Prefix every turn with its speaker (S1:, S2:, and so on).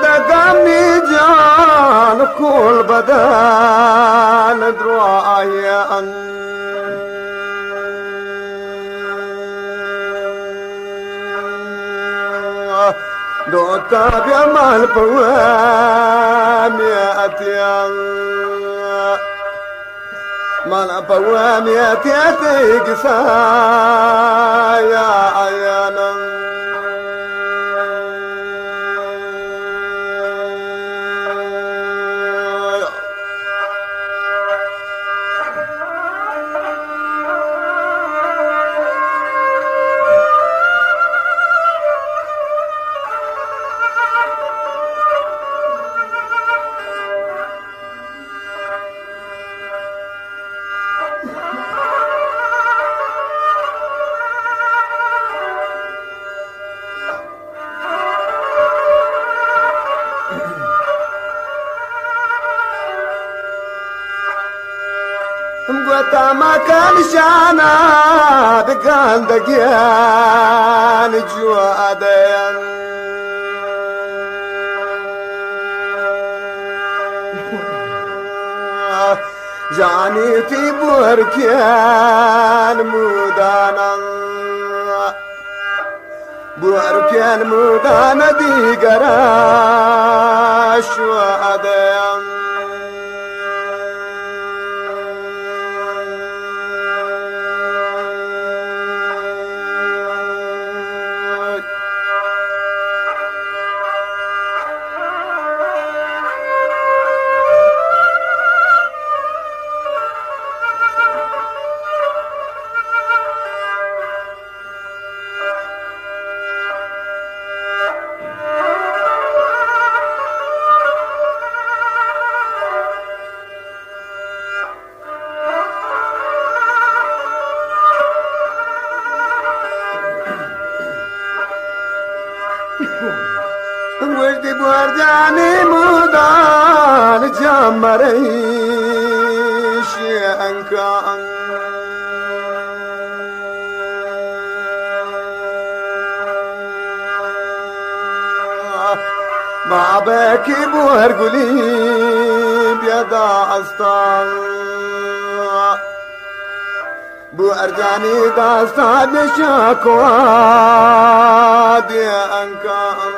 S1: دردقمني جان كل بدن درايا دوتا بيمال بوام يا أتيان مالا بوام يا تيتي قسايا عيانا قوتا ما كان شانا بقان دقيان جوادين جاني تبور كان مودانا بوركان مودانا دي قراش وادين وجدي بورداني مودان جمريش انكان ما بكي بورقلي بيدا أسطان بورداني داستان شكوى دي انكان